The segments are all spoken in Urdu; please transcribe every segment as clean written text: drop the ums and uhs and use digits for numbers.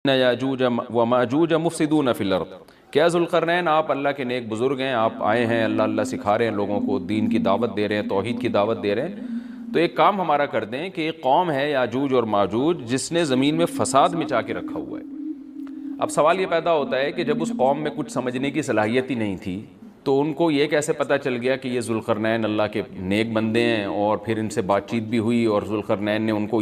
یاجوج و ماجوج مفسدون فی الارض. کیا ذوالقرنین آپ اللہ کے نیک بزرگ ہیں, آپ آئے ہیں اللہ اللہ سکھا رہے ہیں لوگوں کو, دین کی دعوت دے رہے ہیں, توحید کی دعوت دے رہے ہیں, تو ایک کام ہمارا کر دیں کہ ایک قوم ہے یاجوج اور ماجوج جس نے زمین میں فساد مچا کے رکھا ہوا ہے. اب سوال یہ پیدا ہوتا ہے کہ جب اس قوم میں کچھ سمجھنے کی صلاحیت ہی نہیں تھی تو ان کو یہ کیسے پتہ چل گیا کہ یہ ذوالقرنین اللہ کے نیک بندے ہیں, اور پھر ان سے بات چیت بھی ہوئی اور ذوالقرنین نے ان کو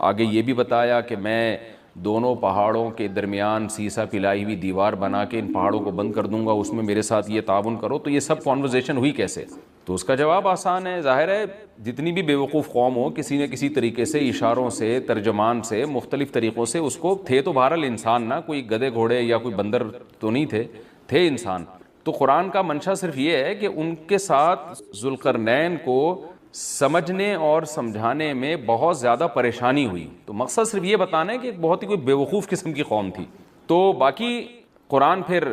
آگے یہ بھی بتایا کہ میں دونوں پہاڑوں کے درمیان سیسا پلائی ہوئی دیوار بنا کے ان پہاڑوں کو بند کر دوں گا, اس میں میرے ساتھ یہ تعاون کرو. تو یہ سب کانورزیشن ہوئی کیسے؟ تو اس کا جواب آسان ہے. ظاہر ہے جتنی بھی بیوقوف قوم ہو کسی نہ کسی طریقے سے, اشاروں سے, ترجمان سے, مختلف طریقوں سے اس کو تھے تو بہرحال انسان نا, کوئی گدھے گھوڑے یا کوئی بندر تو نہیں تھے انسان. تو قرآن کا منشا صرف یہ ہے کہ ان کے ساتھ ذوالقرنین کو سمجھنے اور سمجھانے میں بہت زیادہ پریشانی ہوئی. تو مقصد صرف یہ بتانا ہے کہ بہت ہی کوئی بیوقوف قسم کی قوم تھی. تو باقی قرآن پھر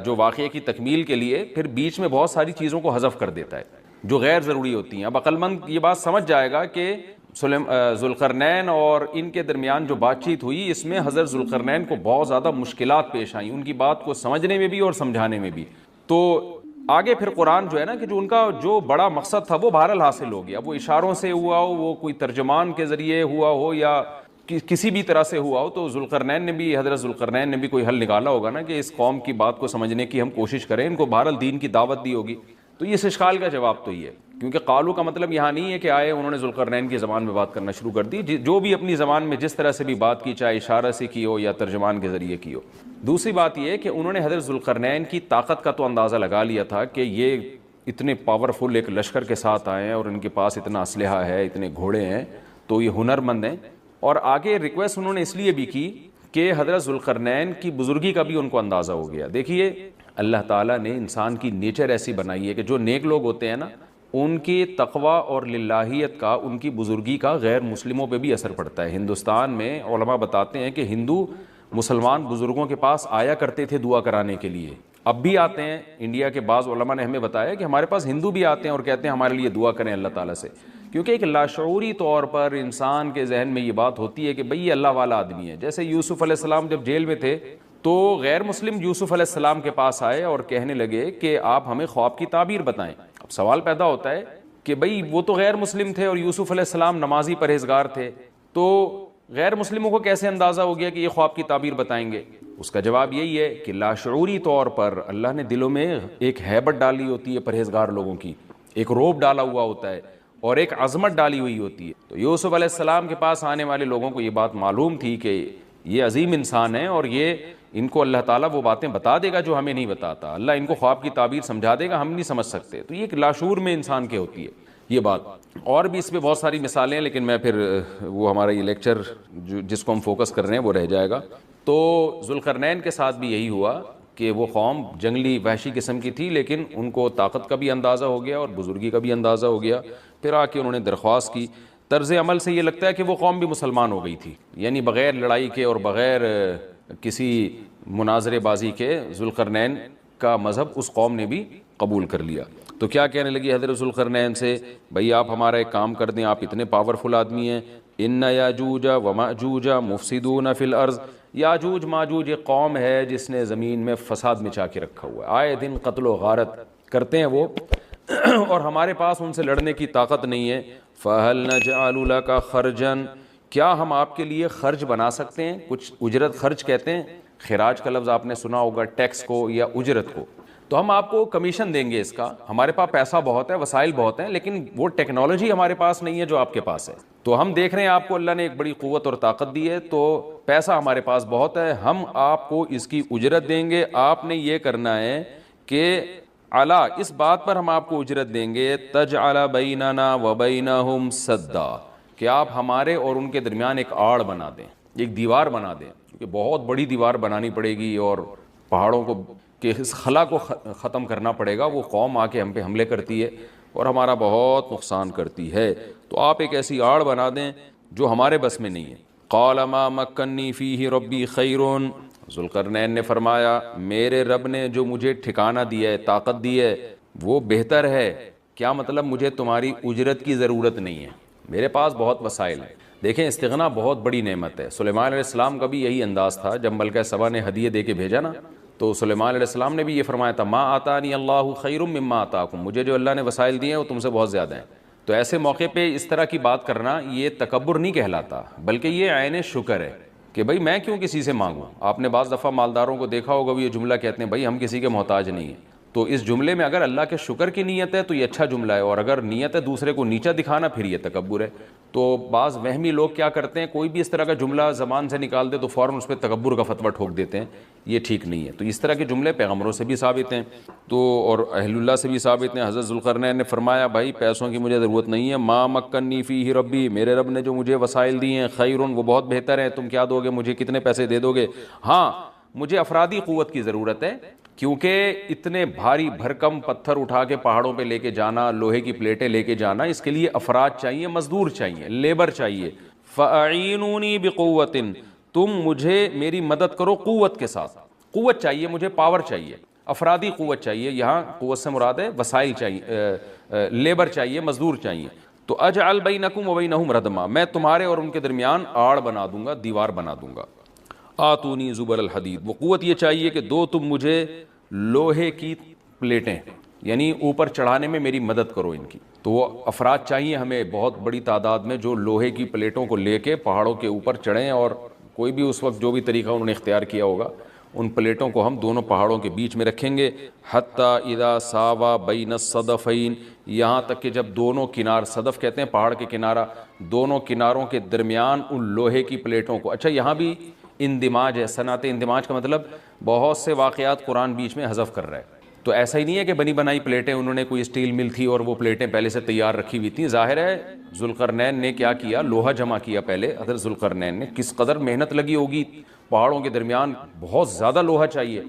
جو واقعے کی تکمیل کے لیے پھر بیچ میں بہت ساری چیزوں کو حذف کر دیتا ہے جو غیر ضروری ہوتی ہیں. اب عقل مند یہ بات سمجھ جائے گا کہ ذوالقرنین اور ان کے درمیان جو بات چیت ہوئی اس میں حضرت ذوالقرنین کو بہت زیادہ مشکلات پیش آئیں, ان کی بات کو سمجھنے میں بھی اور سمجھانے میں بھی. تو آگے پھر قرآن جو ہے نا کہ جو ان کا جو بڑا مقصد تھا وہ بہرحال حاصل ہو گیا. وہ اشاروں سے ہوا ہو, وہ کوئی ترجمان کے ذریعے ہوا ہو, یا کسی بھی طرح سے ہوا ہو, تو حضرت ذوالقرنین نے بھی کوئی حل نکالا ہوگا نا کہ اس قوم کی بات کو سمجھنے کی ہم کوشش کریں, ان کو بہرحال دین کی دعوت دی ہوگی. تو اس اشکال کا جواب تو یہ ہے, کیونکہ قالو کا مطلب یہاں نہیں ہے کہ آئے انہوں نے ذوالقرنین کی زبان میں بات کرنا شروع کر دی. جو بھی اپنی زبان میں جس طرح سے بھی بات کی, چاہے اشارہ سے کی ہو یا ترجمان کے ذریعے کی ہو. دوسری بات یہ ہے کہ انہوں نے حضرت ذوالقرنین کی طاقت کا تو اندازہ لگا لیا تھا کہ یہ اتنے پاورفل ایک لشکر کے ساتھ آئے ہیں اور ان کے پاس اتنا اسلحہ ہے, اتنے گھوڑے ہیں, تو یہ ہنرمند ہیں. اور آگے ریکویسٹ انہوں نے اس لیے بھی کی کہ حضرت ذوالقرنین کی بزرگی کا بھی ان کو اندازہ ہو گیا. دیکھیے اللہ تعالیٰ نے انسان کی نیچر ایسی بنائی ہے کہ جو نیک لوگ ہوتے ہیں نا ان کی تقوی اور للہیت کا, ان کی بزرگی کا غیر مسلموں پہ بھی اثر پڑتا ہے. ہندوستان میں علماء بتاتے ہیں کہ ہندو مسلمان بزرگوں کے پاس آیا کرتے تھے دعا کرانے کے لیے, اب بھی آتے ہیں. انڈیا کے بعض علماء نے ہمیں بتایا کہ ہمارے پاس ہندو بھی آتے ہیں اور کہتے ہیں ہمارے لیے دعا کریں اللہ تعالیٰ سے, کیونکہ ایک لاشعوری طور پر انسان کے ذہن میں یہ بات ہوتی ہے کہ بھئی یہ اللہ والا آدمی ہے. جیسے یوسف علیہ السلام جب جیل میں تھے تو غیر مسلم یوسف علیہ السلام کے پاس آئے اور کہنے لگے کہ آپ ہمیں خواب کی تعبیر بتائیں. اب سوال پیدا ہوتا ہے کہ بھئی وہ تو غیر مسلم تھے اور یوسف علیہ السلام نمازی پرہیزگار تھے, تو غیر مسلموں کو کیسے اندازہ ہو گیا کہ یہ خواب کی تعبیر بتائیں گے؟ اس کا جواب یہی ہے کہ لاشعوری طور پر اللہ نے دلوں میں ایک ہیبت ڈالی ہوتی ہے پرہیزگار لوگوں کی, ایک روب ڈالا ہوا ہوتا ہے اور ایک عظمت ڈالی ہوئی ہوتی ہے. تو یوسف علیہ السلام کے پاس آنے والے لوگوں کو یہ بات معلوم تھی کہ یہ عظیم انسان ہے اور یہ ان کو اللہ تعالیٰ وہ باتیں بتا دے گا جو ہمیں نہیں بتاتا, اللہ ان کو خواب کی تعبیر سمجھا دے گا, ہم نہیں سمجھ سکتے. تو یہ ایک لاشعور میں انسان کے ہوتی ہے یہ بات. اور بھی اس پہ بہت ساری مثالیں ہیں لیکن میں پھر وہ ہمارا یہ لیکچر جس کو ہم فوکس کر رہے ہیں وہ رہ جائے گا. تو ذوالقرنین کے ساتھ بھی یہی ہوا کہ وہ قوم جنگلی وحشی قسم کی تھی, لیکن ان کو طاقت کا بھی اندازہ ہو گیا اور بزرگی کا بھی اندازہ ہو گیا. پھر آ کے انہوں نے درخواست کی. طرز عمل سے یہ لگتا ہے کہ وہ قوم بھی مسلمان ہو گئی تھی, یعنی بغیر لڑائی کے اور بغیر کسی مناظرے بازی کے ذوالقرنین کا مذہب اس قوم نے بھی قبول کر لیا. تو کیا کہنے لگی حضرت ذوالقرنین سے, بھئی آپ ہمارا ایک کام کر دیں, آپ اتنے پاورفل آدمی ہیں, ان یاجوج و ماجوج مفسدون فی الارض. یاجوج ماجوج ایک قوم ہے جس نے زمین میں فساد مچا کے رکھا ہوا ہے, آئے دن قتل و غارت کرتے ہیں وہ, اور ہمارے پاس ان سے لڑنے کی طاقت نہیں ہے. فَهَلْ نَجْعَلُ لَكَ خَرْجًا, کیا ہم آپ کے لیے خرچ بنا سکتے ہیں, کچھ اجرت خرچ کہتے ہیں, خراج کا لفظ آپ نے سنا ہوگا, ٹیکس کو یا اجرت کو. تو ہم آپ کو کمیشن دیں گے اس کا, ہمارے پاس پیسہ بہت ہے, وسائل بہت ہیں, لیکن وہ ٹیکنالوجی ہمارے پاس نہیں ہے جو آپ کے پاس ہے. تو ہم دیکھ رہے ہیں آپ کو اللہ نے ایک بڑی قوت اور طاقت دی ہے, تو پیسہ ہمارے پاس بہت ہے, ہم آپ کو اس کی اجرت دیں گے. آپ نے یہ کرنا ہے کہ علا, اس بات پر ہم آپ کو اجرت دیں گے, تجعل بیننا و بینہم سدا, کہ آپ ہمارے اور ان کے درمیان ایک آڑ بنا دیں, ایک دیوار بنا دیں, کیونکہ بہت بڑی دیوار بنانی پڑے گی اور پہاڑوں کو کہ اس خلا کو ختم کرنا پڑے گا. وہ قوم آ کے ہم پہ حملے کرتی ہے اور ہمارا بہت نقصان کرتی ہے, تو آپ ایک ایسی آڑ بنا دیں جو ہمارے بس میں نہیں ہے. قال ما مکنی فیہ ربی خیرون, ذوالقرنین نے فرمایا میرے رب نے جو مجھے ٹھکانہ دیا ہے, طاقت دی ہے, وہ بہتر ہے. کیا مطلب؟ مجھے تمہاری اجرت کی ضرورت نہیں ہے, میرے پاس بہت وسائل ہیں. دیکھیں استغنا بہت بڑی نعمت ہے. سلیمان علیہ السلام کا بھی یہی انداز تھا. جب ملکہ سبا نے ہدیے دے کے بھیجا نا تو سلیمان علیہ السلام نے بھی یہ فرمایا تھا ما آتانی اللہ خیر مما آتاکم، مجھے جو اللہ نے وسائل دیے ہیں وہ تم سے بہت زیادہ ہیں. تو ایسے موقع پہ اس طرح کی بات کرنا یہ تکبر نہیں کہلاتا، بلکہ یہ عین شکر ہے کہ بھائی میں کیوں کسی سے مانگوں. آپ نے بعض دفعہ مالداروں کو دیکھا ہوگا وہ یہ جملہ کہتے ہیں بھائی ہم کسی کے محتاج نہیں ہیں. تو اس جملے میں اگر اللہ کے شکر کی نیت ہے تو یہ اچھا جملہ ہے، اور اگر نیت ہے دوسرے کو نیچا دکھانا پھر یہ تکبر ہے. تو بعض وہمی لوگ کیا کرتے ہیں، کوئی بھی اس طرح کا جملہ زبان سے نکال دے تو فوراً اس پہ تکبر کا فتویٰ ٹھوک دیتے ہیں. یہ ٹھیک نہیں ہے. تو اس طرح کے جملے پیغمبروں سے بھی ثابت ہیں تو اور اہل اللہ سے بھی ثابت ہیں. حضرت ذوالقرنین نے فرمایا بھائی پیسوں کی مجھے ضرورت نہیں ہے، ما مکنی فیہ ربی، میرے رب نے جو مجھے وسائل دیے ہیں خیرون، وہ بہت بہتر ہے. تم کیا دو گے مجھے، کتنے پیسے دے دو گے؟ ہاں مجھے افرادی قوت کی ضرورت ہے، کیونکہ اتنے بھاری بھرکم پتھر اٹھا کے پہاڑوں پہ لے کے جانا، لوہے کی پلیٹیں لے کے جانا، اس کے لیے افراد چاہیے، مزدور چاہیے، لیبر چاہیے. فَأَعِينُونِي بِقُوَّةٍ، تم مجھے میری مدد کرو قوت کے ساتھ. قوت چاہیے مجھے، پاور چاہیے، افرادی قوت چاہیے. یہاں قوت سے مراد ہے وسائل چاہیے، لیبر چاہیے، مزدور چاہیے. تو اجعل بینکم وبینہم ردما، میں تمہارے اور ان کے درمیان آڑ بنا دوں گا، دیوار بنا دوں گا. آتونی زبر الحدید، وہ قوت یہ چاہیے کہ دو تم مجھے لوہے کی پلیٹیں، یعنی اوپر چڑھانے میں میری مدد کرو ان کی. تو وہ افراد چاہیے ہمیں بہت بڑی تعداد میں جو لوہے کی پلیٹوں کو لے کے پہاڑوں کے اوپر چڑھیں، اور کوئی بھی اس وقت جو بھی طریقہ انہوں نے اختیار کیا ہوگا ان پلیٹوں کو ہم دونوں پہاڑوں کے بیچ میں رکھیں گے. حتیٰ اذا ساوا بین الصدفین، یہاں تک کہ جب دونوں کنار، صدف کہتے ہیں پہاڑ کے کنارہ، دونوں کناروں کے درمیان ان لوہے کی پلیٹوں کو. اچھا یہاں بھی اندماج ہے. صنعت اندماج کا مطلب بہت سے واقعات قرآن بیچ میں حذف کر رہا ہے. تو ایسا ہی نہیں ہے کہ بنی بنائی پلیٹیں، انہوں نے کوئی اسٹیل مل تھی اور وہ پلیٹیں پہلے سے تیار رکھی ہوئی تھیں. ظاہر ہے ذوالقرنین نے کیا کیا، لوہا جمع کیا پہلے. حضرت ذوالقرنین نے کس قدر محنت لگی ہوگی، پہاڑوں کے درمیان بہت زیادہ لوہا چاہیے.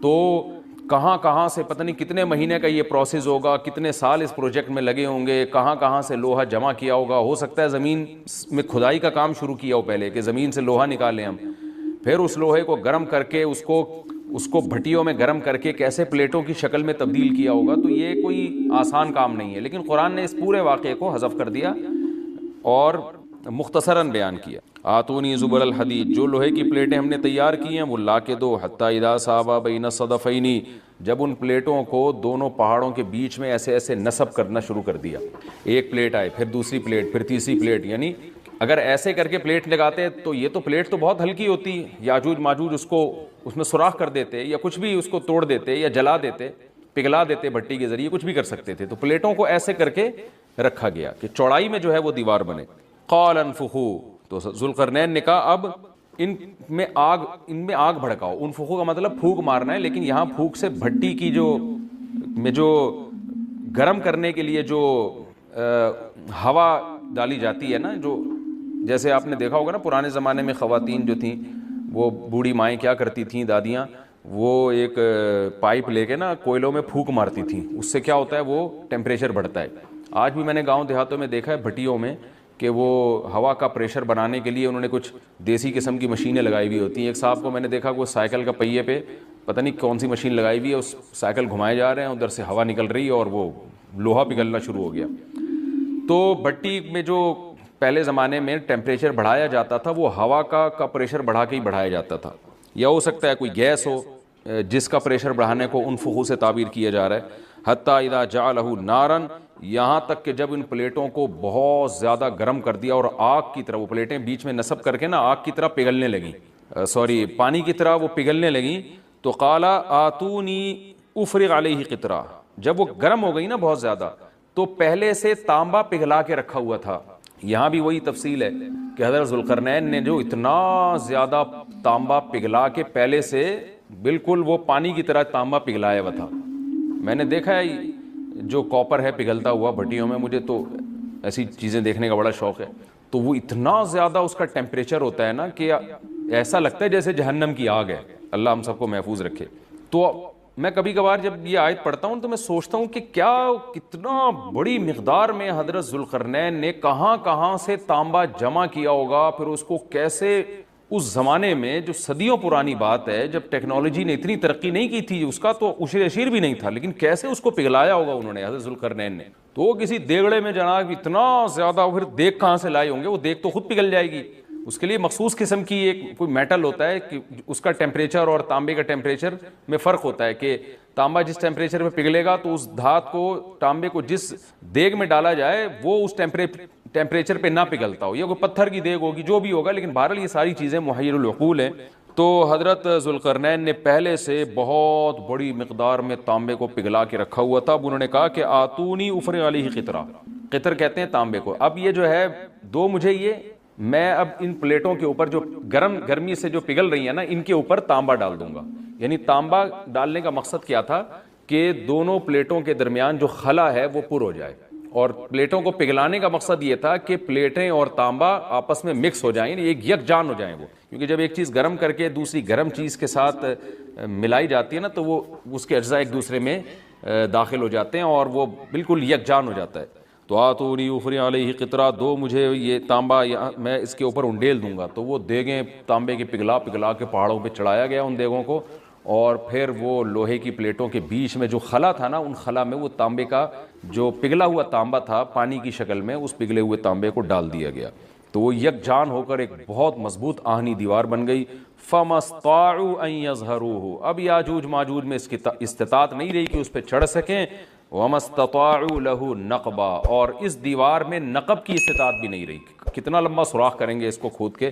تو کہاں کہاں سے پتہ نہیں کتنے مہینے کا یہ پروسیس ہوگا، کتنے سال اس پروجیکٹ میں لگے ہوں گے، کہاں کہاں سے لوہا جمع کیا ہوگا. ہو سکتا ہے زمین میں کھدائی کا کام شروع کیا ہو پہلے، کہ زمین سے لوہا نکالیں ہم، پھر اس لوہے کو گرم کر کے اس کو بھٹیوں میں گرم کر کے کیسے پلیٹوں کی شکل میں تبدیل کیا ہوگا. تو یہ کوئی آسان کام نہیں ہے. لیکن قرآن نے اس پورے واقعے کو حذف کر دیا اور مختصراً بیان کیا. آتونی زبر الحدید، جو لوہے کی پلیٹیں ہم نے تیار کی ہیں وہ لا کے دو. حتیٰ اذا ساوا بین الصدفین، جب ان پلیٹوں کو دونوں پہاڑوں کے بیچ میں ایسے ایسے نصب کرنا شروع کر دیا. ایک پلیٹ آئے، پھر دوسری پلیٹ، پھر تیسری پلیٹ. یعنی اگر ایسے کر کے پلیٹ لگاتے تو یہ تو پلیٹ تو بہت ہلکی ہوتی، یاجوج ماجوج اس میں سوراخ کر دیتے یا کچھ بھی اس کو توڑ دیتے یا جلا دیتے، پگھلا دیتے بھٹی کے ذریعے، کچھ بھی کر سکتے تھے. تو پلیٹوں کو ایسے کر کے رکھا گیا کہ چوڑائی میں جو ہے وہ دیوار بنے. قال انفخوا، تو ذوالقرنین نے کہا اب ان میں آگ بھڑکاؤ. انفخوا کا مطلب پھونک مارنا ہے، لیکن یہاں پھونک سے بھٹی کی جو گرم کرنے کے لیے جو ہوا ڈالی جاتی ہے نا، جو جیسے آپ نے دیکھا ہوگا نا پرانے زمانے میں خواتین جو تھیں، وہ بوڑھی مائیں کیا کرتی تھیں، دادیاں، وہ ایک پائپ لے کے نا کوئلوں میں پھونک مارتی تھیں. اس سے کیا ہوتا ہے، وہ ٹیمپریچر بڑھتا ہے. آج بھی میں نے گاؤں دیہاتوں میں دیکھا ہے بھٹیوں میں کہ وہ ہوا کا پریشر بنانے کے لیے انہوں نے کچھ دیسی قسم کی مشینیں لگائی ہوئی ہوتی ہیں. ایک صاحب کو میں نے دیکھا کہ وہ سائیکل کا پہیے پہ پتہ نہیں کون سی مشین لگائی ہوئی ہے، اس سائیکل گھمائے جا رہے ہیں، ادھر سے ہوا نکل رہی ہے اور وہ لوہا پگھلنا شروع ہو گیا. تو بھٹی میں جو پہلے زمانے میں ٹیمپریچر بڑھایا جاتا تھا وہ ہوا کا پریشر بڑھا کے ہی بڑھایا جاتا تھا، یا ہو سکتا ہے کوئی گیس ہو جس کا پریشر بڑھانے کو انفخو سے تعبیر کیا جا رہا ہے. حتیٰ اذا جعلہ نارن، یہاں تک کہ جب ان پلیٹوں کو بہت زیادہ گرم کر دیا اور آگ کی طرح وہ پلیٹیں بیچ میں نصب کر کے نا آگ کی طرح پگھلنے لگیں، پانی کی طرح وہ پگھلنے لگیں. تو قال آتونی افرغ علیہ قطرہ، جب وہ گرم ہو گئی نا بہت زیادہ تو پہلے سے تانبا پگھلا کے رکھا ہوا تھا. یہاں بھی وہی تفصیل ہے کہ حضرت ذوالقرنین نے جو اتنا زیادہ تانبا پگھلا کے پہلے سے بالکل وہ پانی کی طرح تانبا پگھلایا ہوا تھا. میں نے دیکھا ہے جو کاپر ہے پگھلتا ہوا بھٹیوں میں، مجھے تو ایسی چیزیں دیکھنے کا بڑا شوق ہے. تو وہ اتنا زیادہ اس کا ٹیمپریچر ہوتا ہے نا کہ ایسا لگتا ہے جیسے جہنم کی آگ ہے. اللہ ہم سب کو محفوظ رکھے. تو میں کبھی کبھار جب یہ آیت پڑھتا ہوں تو میں سوچتا ہوں کہ کتنا بڑی مقدار میں حضرت ذوالقرنین نے کہاں کہاں سے تانبا جمع کیا ہوگا، پھر اس کو کیسے اس زمانے میں جو صدیوں پرانی بات ہے، جب ٹیکنالوجی نے اتنی ترقی نہیں کی تھی، اس کا تو اشیر اشیر بھی نہیں تھا، لیکن کیسے اس کو پگھلایا ہوگا انہوں نے، حضرت ذوالقرنین نے. تو وہ کسی دیگڑے میں جناب اتنا زیادہ، پھر دیگ کہاں سے لائے ہوں گے، وہ دیگ تو خود پگھل جائے گی. اس کے لیے مخصوص قسم کی ایک کوئی میٹل ہوتا ہے کہ اس کا ٹیمپریچر اور تانبے کا ٹیمپریچر میں فرق ہوتا ہے، کہ تانبا جس ٹیمپریچر پہ پگھلے گا تو اس دھات کو، تانبے کو جس دیگ میں ڈالا جائے وہ اس ٹیمپریچر پہ نہ پگھلتا ہو، یا کوئی پتھر کی دیگ ہوگی، جو بھی ہوگا، لیکن بہرحال یہ ساری چیزیں محیر العقول ہیں. تو حضرت ذوالقرنین نے پہلے سے بہت بڑی مقدار میں تانبے کو پگھلا کے رکھا ہوا تھا. اب انہوں نے کہا کہ آتونی افرغ علیہ قطرہ، قطر کہتے ہیں تانبے کو. اب یہ جو ہے دو مجھے یہ، میں اب ان پلیٹوں کے اوپر جو گرمی سے جو پگھل رہی ہیں نا، ان کے اوپر تانبا ڈال دوں گا. یعنی تانبا ڈالنے کا مقصد کیا تھا کہ دونوں پلیٹوں کے درمیان جو خلا ہے وہ پر ہو جائے، اور پلیٹوں کو پگھلانے کا مقصد یہ تھا کہ پلیٹیں اور تانبا آپس میں مکس ہو جائیں، یعنی ایک یکجان ہو جائیں وہ. کیونکہ جب ایک چیز گرم کر کے دوسری گرم چیز کے ساتھ ملائی جاتی ہے نا، تو وہ اس کے اجزاء ایک دوسرے میں داخل ہو جاتے ہیں اور وہ بالکل یکجان ہو جاتا ہے. تو آتونی افرغ علیہ قطرہ، دو مجھے یہ تانبا، میں اس کے اوپر انڈیل دوں گا. تو وہ دیگیں تانبے کی پگھلا کے پہاڑوں پہ چڑھایا گیا ان دیگوں کو، اور پھر وہ لوہے کی پلیٹوں کے بیچ میں جو خلا تھا نا، ان خلا میں وہ تانبے کا جو پگھلا ہوا تانبا تھا پانی کی شکل میں، اس پگھلے ہوئے تانبے کو ڈال دیا گیا. تو وہ یکجان ہو کر ایک بہت مضبوط آہنی دیوار بن گئی. فَمَا اسْطَاعُوا أَن يَظْهَرُوهُ، اب یاجوج ماجوج میں اس کی استطاعت نہیں رہی کہ اس پہ چڑھ سکیں. وَمَا اسْتَطَاعُوا لَهُ نَقْبًا، اور اس دیوار میں نقب کی استطاعت بھی نہیں رہی. کتنا لمبا سوراخ کریں گے اس کو کھود کے،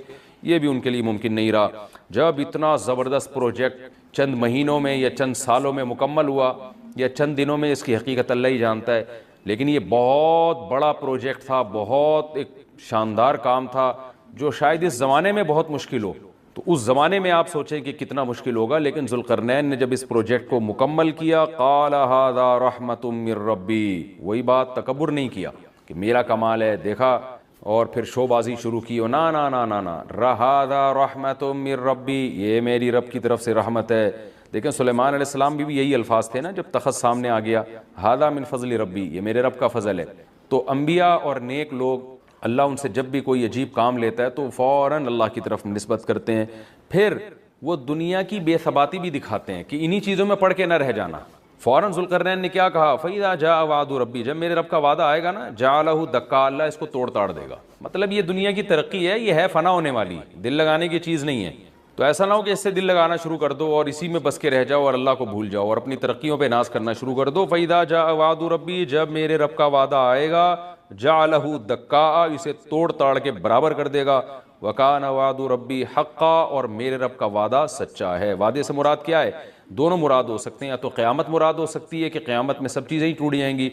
یہ بھی ان کے لیے ممکن نہیں رہا. جب اتنا زبردست پروجیکٹ چند مہینوں میں یا چند سالوں میں مکمل ہوا، یا چند دنوں میں، اس کی حقیقت اللہ ہی جانتا ہے، لیکن یہ بہت بڑا پروجیکٹ تھا، بہت ایک شاندار کام تھا، جو شاید اس زمانے میں بہت مشکل ہو. تو اس زمانے میں آپ سوچیں کہ کتنا مشکل ہوگا. لیکن ذوالقرنین نے جب اس پروجیکٹ کو مکمل کیا، قال ھذا رحمت من ربی، وہی بات، تکبر نہیں کیا کہ میرا کمال ہے، دیکھا، اور پھر شو بازی شروع کی. نا نا نا نا نا، ھذا رحمت من ربی، یہ میری رب کی طرف سے رحمت ہے. دیکھیں سلیمان علیہ السلام بھی یہی الفاظ تھے نا جب تخت سامنے آ گیا، ھذا من فضل ربی، یہ میرے رب کا فضل ہے. تو انبیاء اور نیک لوگ، اللہ ان سے جب بھی کوئی عجیب کام لیتا ہے تو فوراً اللہ کی طرف نسبت کرتے ہیں. پھر وہ دنیا کی بے ثباتی بھی دکھاتے ہیں کہ انہی چیزوں میں پڑھ کے نہ رہ جانا. فوراً ذوالقرنین نے کیا کہا، فَإِذَا جَاءَ وَعْدُ رَبِّي، جب میرے رب کا وعدہ آئے گا نا، جَعَلَهُ دَكَّا، اللہ اس کو توڑ تاڑ دے گا. مطلب یہ دنیا کی ترقی ہے، یہ ہے فنا ہونے والی، دل لگانے کی چیز نہیں ہے. تو ایسا نہ ہو کہ اس سے دل لگانا شروع کر دو اور اسی میں بس کے رہ جاؤ اور اللہ کو بھول جاؤ اور اپنی ترقیوں پہ ناز کرنا شروع کر دو. فَإِذَا جَاءَ وَعْدُ رَبِّي، جب میرے رب کا وعدہ آئے گا، جَعَلَهُ دَكَّا، اسے توڑ تاڑ کے برابر کر دے گا. وَكَانَ وَعْدُ رَبِّي حَقًّا، اور میرے رب کا وعدہ سچا ہے. وعدے سے مراد کیا ہے؟ دونوں مراد ہو سکتے ہیں، یا تو قیامت مراد ہو سکتی ہے کہ قیامت میں سب چیزیں ہی ٹوٹ جائیں گی،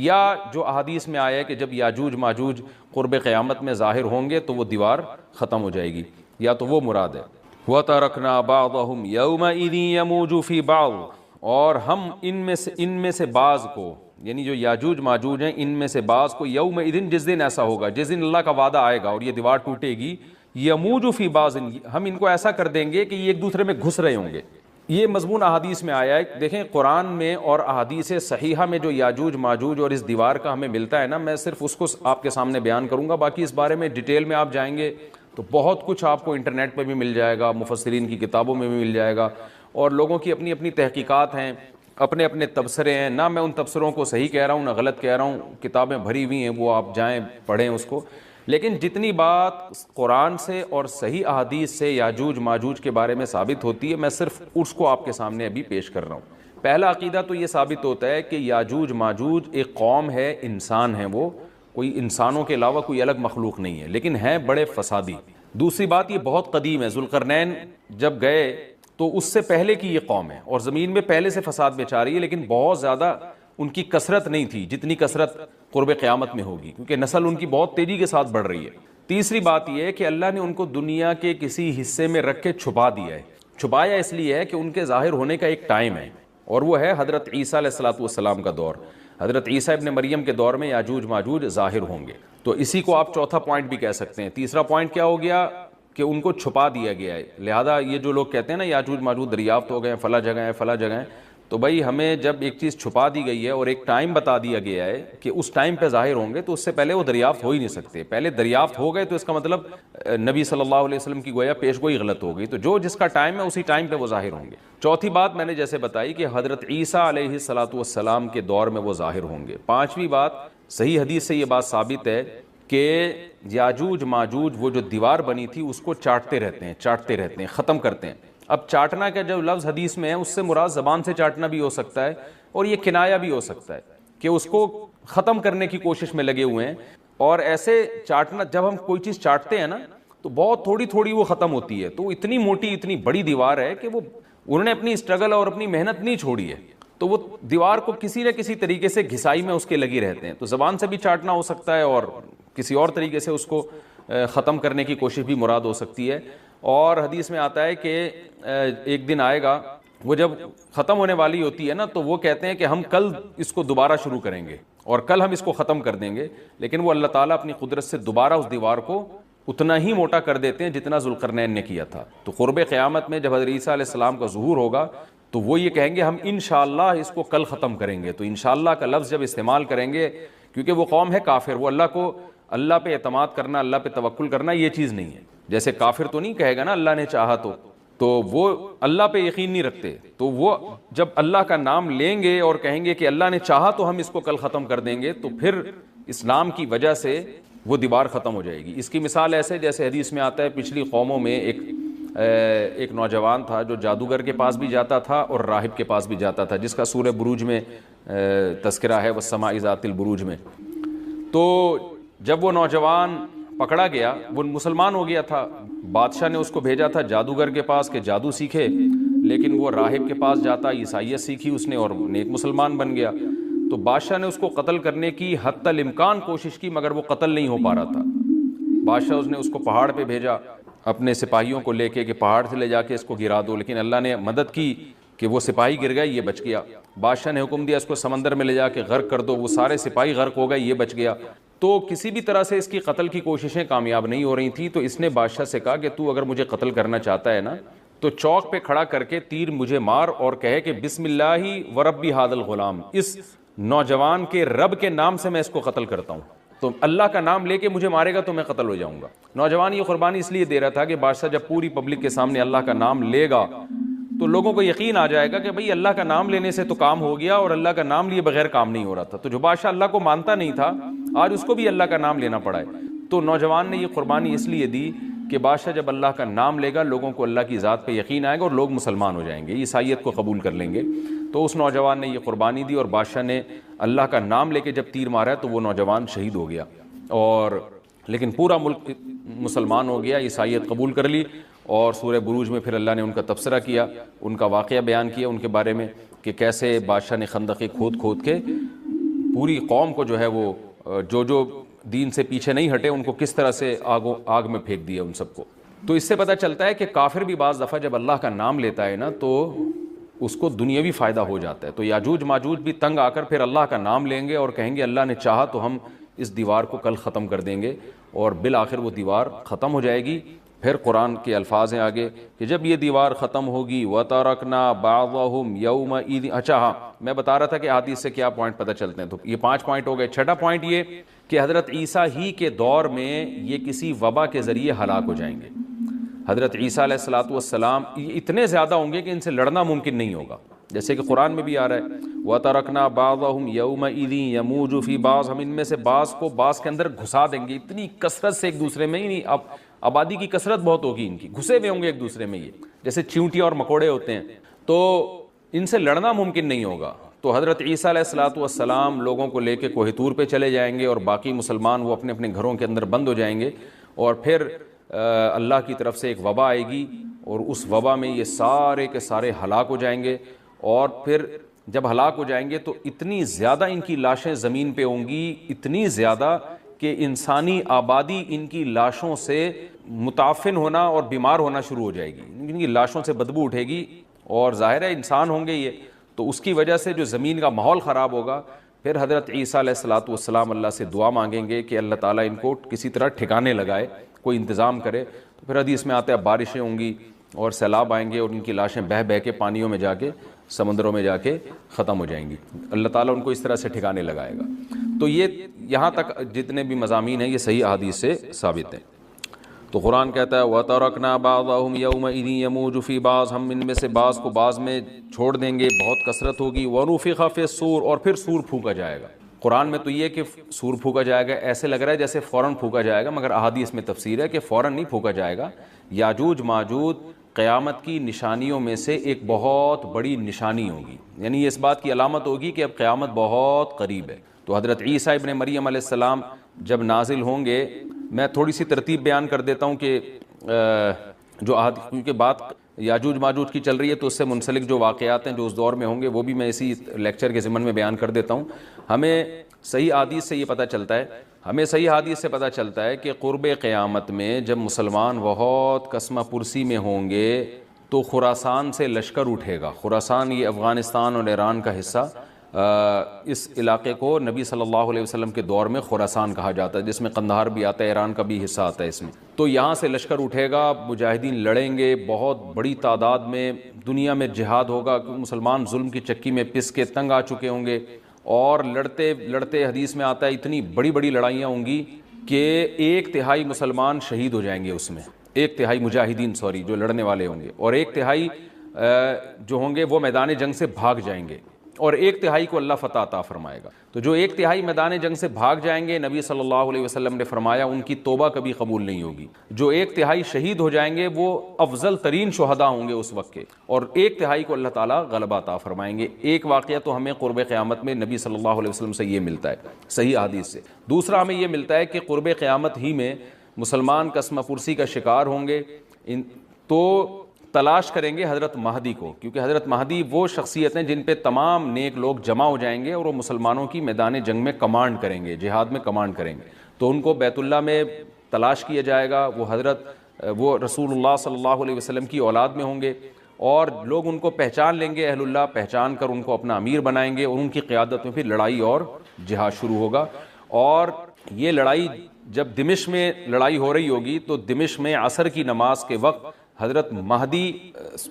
یا جو احادیث میں آیا ہے کہ جب یاجوج ماجوج قرب قیامت میں ظاہر ہوں گے تو وہ دیوار ختم ہو جائے گی، یا تو وہ مراد ہے. وَتَرَكْنَا بَعْضَهُمْ يَوْمَئِذٍ يَمُوجُ فِي بَعْضٍ، اور ہم ان میں سے بعض کو، یعنی جو یاجوج ماجوج ہیں ان میں سے بعض کو، یومئذ، جس دن ایسا ہوگا، جس دن اللہ کا وعدہ آئے گا اور یہ دیوار ٹوٹے گی، یموج فی بعض، ہم ان کو ایسا کر دیں گے کہ یہ ایک دوسرے میں گھس رہے ہوں گے. یہ مضمون احادیث میں آیا ہے. دیکھیں قرآن میں اور احادیث صحیحہ میں جو یاجوج ماجوج اور اس دیوار کا ہمیں ملتا ہے نا، میں صرف اس کو آپ کے سامنے بیان کروں گا. باقی اس بارے میں ڈیٹیل میں آپ جائیں گے تو بہت کچھ آپ کو انٹرنیٹ پہ بھی مل جائے گا، مفسرین کی کتابوں میں بھی مل جائے گا، اور لوگوں کی اپنی اپنی تحقیقات ہیں، اپنے اپنے تبصرے ہیں. نہ میں ان تبصروں کو صحیح کہہ رہا ہوں نہ غلط کہہ رہا ہوں، کتابیں بھری ہوئی ہیں، وہ آپ جائیں پڑھیں اس کو. لیکن جتنی بات قرآن سے اور صحیح احادیث سے یاجوج ماجوج کے بارے میں ثابت ہوتی ہے، میں صرف اس کو آپ کے سامنے ابھی پیش کر رہا ہوں. پہلا عقیدہ تو یہ ثابت ہوتا ہے کہ یاجوج ماجوج ایک قوم ہے، انسان ہیں، وہ کوئی انسانوں کے علاوہ کوئی الگ مخلوق نہیں ہے، لیکن ہیں بڑے فسادی. دوسری بات یہ بہت قدیم ہے، ذوالقرنین جب گئے تو اس سے پہلے کی یہ قوم ہے اور زمین میں پہلے سے فساد مچا رہی ہے، لیکن بہت زیادہ ان کی کثرت نہیں تھی جتنی کثرت قرب قیامت میں ہوگی، کیونکہ نسل ان کی بہت تیزی کے ساتھ بڑھ رہی ہے. تیسری بات یہ ہے کہ اللہ نے ان کو دنیا کے کسی حصے میں رکھ کے چھپا دیا ہے. چھپایا اس لیے ہے کہ ان کے ظاہر ہونے کا ایک ٹائم ہے، اور وہ ہے حضرت عیسیٰ علیہ السلام کا دور. حضرت عیسیٰ ابن مریم کے دور میں یاجوج ماجوج ظاہر ہوں گے. تو اسی کو آپ چوتھا پوائنٹ بھی کہہ سکتے ہیں. تیسرا پوائنٹ کیا ہو گیا کہ ان کو چھپا دیا گیا ہے. لہذا یہ جو لوگ کہتے ہیں نا یاجوج ماجوج دریافت ہو گئے ہیں، فلاں جگہ ہیں فلاں جگہ ہیں، تو بھائی ہمیں جب ایک چیز چھپا دی گئی ہے اور ایک ٹائم بتا دیا گیا ہے کہ اس ٹائم پہ ظاہر ہوں گے، تو اس سے پہلے وہ دریافت ہو ہی نہیں سکتے. پہلے دریافت ہو گئے تو اس کا مطلب نبی صلی اللہ علیہ وسلم کی گویا پیش گوئی غلط ہو گئی. تو جو جس کا ٹائم ہے اسی ٹائم پہ وہ ظاہر ہوں گے. چوتھی بات میں نے جیسے بتائی کہ حضرت عیسیٰ علیہ الصلوۃ والسلام کے دور میں وہ ظاہر ہوں گے. پانچویں بات، صحیح حدیث سے یہ بات ثابت ہے کہ یاجوج ماجوج وہ جو دیوار بنی تھی اس کو چاٹتے رہتے ہیں، ختم کرتے ہیں. اب چاٹنا کا جو لفظ حدیث میں ہے اس سے مراد زبان سے چاٹنا بھی ہو سکتا ہے اور یہ کنایا بھی ہو سکتا ہے کہ اس کو ختم کرنے کی کوشش میں لگے ہوئے ہیں. اور ایسے چاٹنا، جب ہم کوئی چیز چاٹتے ہیں نا تو بہت تھوڑی تھوڑی وہ ختم ہوتی ہے. تو اتنی موٹی اتنی بڑی دیوار ہے کہ وہ انہوں نے اپنی اسٹرگل اور اپنی محنت نہیں چھوڑی ہے، تو وہ دیوار کو کسی نہ کسی طریقے سے گھسائی میں اس کے لگی رہتے ہیں. تو زبان سے بھی چاٹنا ہو سکتا ہے اور کسی اور طریقے سے اس کو ختم کرنے کی کوشش بھی مراد ہو سکتی ہے. اور حدیث میں آتا ہے کہ ایک دن آئے گا وہ جب ختم ہونے والی ہوتی ہے نا تو وہ کہتے ہیں کہ ہم کل اس کو دوبارہ شروع کریں گے اور کل ہم اس کو ختم کر دیں گے. لیکن وہ اللہ تعالیٰ اپنی قدرت سے دوبارہ اس دیوار کو اتنا ہی موٹا کر دیتے ہیں جتنا ذوالقرنین نے کیا تھا. تو قرب قیامت میں جب حضرت عیسیٰ علیہ السلام کا ظہور ہوگا تو وہ یہ کہیں گے ہم انشاءاللہ اس کو کل ختم کریں گے. تو انشاءاللہ کا لفظ جب استعمال کریں گے، کیونکہ وہ قوم ہے کافر، وہ اللہ پہ اعتماد کرنا، اللہ پہ توکل کرنا یہ چیز نہیں ہے. جیسے کافر تو نہیں کہے گا نا اللہ نے چاہا تو وہ اللہ پہ یقین نہیں رکھتے. تو وہ جب اللہ کا نام لیں گے اور کہیں گے کہ اللہ نے چاہا تو ہم اس کو کل ختم کر دیں گے، تو پھر اسلام کی وجہ سے وہ دیوار ختم ہو جائے گی. اس کی مثال ایسے جیسے حدیث میں آتا ہے پچھلی قوموں میں ایک نوجوان تھا جو جادوگر کے پاس بھی جاتا تھا اور راہب کے پاس بھی جاتا تھا، جس کا سورہ بروج میں تذکرہ ہے، والسماء ذات البروج میں. تو جب وہ نوجوان پکڑا گیا، وہ مسلمان ہو گیا تھا، بادشاہ نے اس کو بھیجا تھا جادوگر کے پاس کہ جادو سیکھے، لیکن وہ راہب کے پاس جاتا، عیسائیت سیکھی اس نے اور نیک مسلمان بن گیا. تو بادشاہ نے اس کو قتل کرنے کی حتی الامکان کوشش کی مگر وہ قتل نہیں ہو پا رہا تھا. بادشاہ نے اس کو پہاڑ پہ بھیجا اپنے سپاہیوں کو لے کے کہ پہاڑ سے لے جا کے اس کو گرا دو، لیکن اللہ نے مدد کی کہ وہ سپاہی گر گئے، یہ بچ گیا. بادشاہ نے حکم دیا اس کو سمندر میں لے جا کے غرق کر دو، وہ سارے سپاہی غرق ہو گئے، یہ بچ گیا. تو کسی بھی طرح سے اس کی قتل کی کوششیں کامیاب نہیں ہو رہی تھیں. تو اس نے بادشاہ سے کہا کہ تو اگر مجھے قتل کرنا چاہتا ہے نا تو چوک پہ کھڑا کر کے تیر مجھے مار اور کہے کہ بسم اللہ ورب ھذا الغلام، اس نوجوان کے رب کے نام سے میں اس کو قتل کرتا ہوں. تو اللہ کا نام لے کے مجھے مارے گا تو میں قتل ہو جاؤں گا. نوجوان یہ قربانی اس لیے دے رہا تھا کہ بادشاہ جب پوری پبلک کے سامنے اللہ کا نام لے گا تو لوگوں کو یقین آ جائے گا کہ بھئی اللہ کا نام لینے سے تو کام ہو گیا اور اللہ کا نام لیے بغیر کام نہیں ہو رہا تھا. تو جو بادشاہ اللہ کو مانتا نہیں تھا آج اس کو بھی اللہ کا نام لینا پڑا ہے. تو نوجوان نے یہ قربانی اس لیے دی کہ بادشاہ جب اللہ کا نام لے گا لوگوں کو اللہ کی ذات پہ یقین آئے گا اور لوگ مسلمان ہو جائیں گے، عیسائیت کو قبول کر لیں گے. تو اس نوجوان نے یہ قربانی دی اور بادشاہ نے اللہ کا نام لے کے جب تیر مارا تو وہ نوجوان شہید ہو گیا. اور لیکن پورا ملک مسلمان ہو گیا، عیسائیت قبول کر لی. اور سورہ بروج میں پھر اللہ نے ان کا تبصرہ کیا، ان کا واقعہ بیان کیا ان کے بارے میں کہ کیسے بادشاہ نے خندقیں کھود کھود کے پوری قوم کو جو ہے وہ جو دین سے پیچھے نہیں ہٹے ان کو کس طرح سے آگ میں پھینک دیا ان سب کو. تو اس سے پتہ چلتا ہے کہ کافر بھی بعض دفعہ جب اللہ کا نام لیتا ہے نا تو اس کو دنیاوی فائدہ ہو جاتا ہے. تو یاجوج ماجوج بھی تنگ آ کر پھر اللہ کا نام لیں گے اور کہیں گے اللہ نے چاہا تو ہم اس دیوار کو کل ختم کر دیں گے، اور بالآخر وہ دیوار ختم ہو جائے گی. پھر قرآن کے الفاظ ہیں آگے کہ جب یہ دیوار ختم ہوگی وَتَرَكْنَا بَعْضَهُمْ يَوْمَئِذٍ. اچھا ہاں میں بتا رہا تھا کہ حدیث سے کیا پوائنٹ پتہ چلتے ہیں. تو یہ 5 پوائنٹ ہو گئے. چھٹا پوائنٹ یہ کہ حضرت عیسیٰ ہی کے دور میں یہ کسی وبا کے ذریعے ہلاک ہو جائیں گے. حضرت عیسیٰ علیہ الصلوۃ والسلام اتنے زیادہ ہوں گے کہ ان سے لڑنا ممکن نہیں ہوگا، جیسے کہ قرآن میں بھی آ رہا ہے وَتَرَكْنَا بَعْضَهُمْ يَوْمَئِذٍ يَمُوجُ فِي بَعْضٍ. ہم ان میں سے بعض کو بعض کے اندر گھسا دیں گے. اتنی کثرت سے ایک دوسرے میں ہی نہیں، اب آبادی کی کثرت بہت ہوگی، ان کی گھسے ہوئے ہوں گے ایک دوسرے میں، یہ جیسے چیونٹیاں اور مکوڑے ہوتے ہیں، تو ان سے لڑنا ممکن نہیں ہوگا. تو حضرت عیسیٰ علیہ الصلوۃ والسلام لوگوں کو لے کے کوہ طور پہ چلے جائیں گے اور باقی مسلمان وہ اپنے اپنے گھروں کے اندر بند ہو جائیں گے. اور پھر اللہ کی طرف سے ایک وبا آئے گی اور اس وبا میں یہ سارے کے سارے ہلاک ہو جائیں گے. اور پھر جب ہلاک ہو جائیں گے تو اتنی زیادہ ان کی لاشیں زمین پہ ہوں گی، اتنی زیادہ کہ انسانی آبادی ان کی لاشوں سے متعفن ہونا اور بیمار ہونا شروع ہو جائے گی. ان کی لاشوں سے بدبو اٹھے گی اور ظاہر ہے انسان ہوں گے یہ، تو اس کی وجہ سے جو زمین کا ماحول خراب ہوگا. پھر حضرت عیسیٰ علیہ الصلوۃ والسلام اللہ سے دعا مانگیں گے کہ اللہ تعالیٰ ان کو کسی طرح ٹھکانے لگائے، کوئی انتظام کرے. تو پھر حدیث میں آتا ہے بارشیں ہوں گی، اور سیلاب آئیں گے اور ان کی لاشیں بہہ بہہ کے پانیوں میں جا کے سمندروں میں جا کے ختم ہو جائیں گی. اللہ تعالیٰ ان کو اس طرح سے ٹھکانے لگائے گا. تو یہ یہاں تک جتنے بھی مضامین ہیں یہ صحیح احادیث سے ثابت ہیں. تو قرآن کہتا ہے وَتَرَكْنَا بَعْضَهُمْ يَوْمَئِذٍ يَمُوجُ فِي بَعْضٍ، ہم ان میں سے بعض کو بعض میں چھوڑ دیں گے، بہت کثرت ہوگی. وَنُفِخَ فِي الصُّورِ، اور پھر سور پھونکا جائے گا. قرآن میں تو یہ کہ سور پھونکا جائے گا ایسے لگ رہا ہے جیسے فوراً پھونکا جائے گا، مگر احادیث میں تفسیر ہے کہ فوراً نہیں پھونکا جائے گا. یاجوج ماجوج قیامت کی نشانیوں میں سے ایک بہت بڑی نشانی ہوگی، یعنی یہ اس بات کی علامت ہوگی کہ اب قیامت بہت قریب ہے. تو حضرت عیسیٰ ابن مریم علیہ السلام جب نازل ہوں گے، میں تھوڑی سی ترتیب بیان کر دیتا ہوں کہ جو کیونکہ بات یاجوج ماجوج کی چل رہی ہے تو اس سے منسلک جو واقعات ہیں جو اس دور میں ہوں گے وہ بھی میں اسی لیکچر کے ضمن میں بیان کر دیتا ہوں. ہمیں صحیح حدیث سے یہ پتہ چلتا ہے کہ قرب قیامت میں جب مسلمان بہت کسمہ پرسی میں ہوں گے تو خراسان سے لشکر اٹھے گا. خراسان یہ افغانستان اور ایران کا حصہ، اس علاقے کو نبی صلی اللہ علیہ وسلم کے دور میں خراسان کہا جاتا ہے، جس میں قندھار بھی آتا ہے، ایران کا بھی حصہ آتا ہے اس میں. تو یہاں سے لشکر اٹھے گا، مجاہدین لڑیں گے بہت بڑی تعداد میں، دنیا میں جہاد ہوگا. مسلمان ظلم کی چکی میں پس کے تنگ آ چکے ہوں گے، اور لڑتے لڑتے حدیث میں آتا ہے اتنی بڑی بڑی لڑائیاں ہوں گی کہ 1/3 مسلمان شہید ہو جائیں گے اس میں، 1/3 مجاہدین جو لڑنے والے ہوں گے، اور 1/3 جو ہوں گے وہ میدان جنگ سے بھاگ جائیں گے، اور 1/3 کو اللہ فتح عطا فرمائے گا. تو جو 1/3 میدان جنگ سے بھاگ جائیں گے، نبی صلی اللہ علیہ وسلم نے فرمایا ان کی توبہ کبھی قبول نہیں ہوگی. جو 1/3 شہید ہو جائیں گے وہ افضل ترین شہداء ہوں گے اس وقت کے، اور 1/3 کو اللہ تعالیٰ غلبہ عطا فرمائیں گے. ایک واقعہ تو ہمیں قرب قیامت میں نبی صلی اللہ علیہ وسلم سے یہ ملتا ہے صحیح حدیث سے. دوسرا ہمیں یہ ملتا ہے کہ قرب قیامت ہی میں مسلمان قسمہ پرسی کا شکار ہوں گے، تو تلاش کریں گے حضرت مہدی کو، کیونکہ حضرت مہدی وہ شخصیت ہیں جن پہ تمام نیک لوگ جمع ہو جائیں گے اور وہ مسلمانوں کی میدان جنگ میں کمانڈ کریں گے، جہاد میں کمانڈ کریں گے. تو ان کو بیت اللہ میں تلاش کیا جائے گا. وہ رسول اللہ صلی اللہ علیہ وسلم کی اولاد میں ہوں گے، اور لوگ ان کو پہچان لیں گے، اہل اللہ پہچان کر ان کو اپنا امیر بنائیں گے، اور ان کی قیادت میں پھر لڑائی اور جہاد شروع ہوگا. اور یہ لڑائی جب دمشق میں لڑائی ہو رہی ہوگی تو دمشق میں عصر کی نماز کے وقت حضرت مہدی،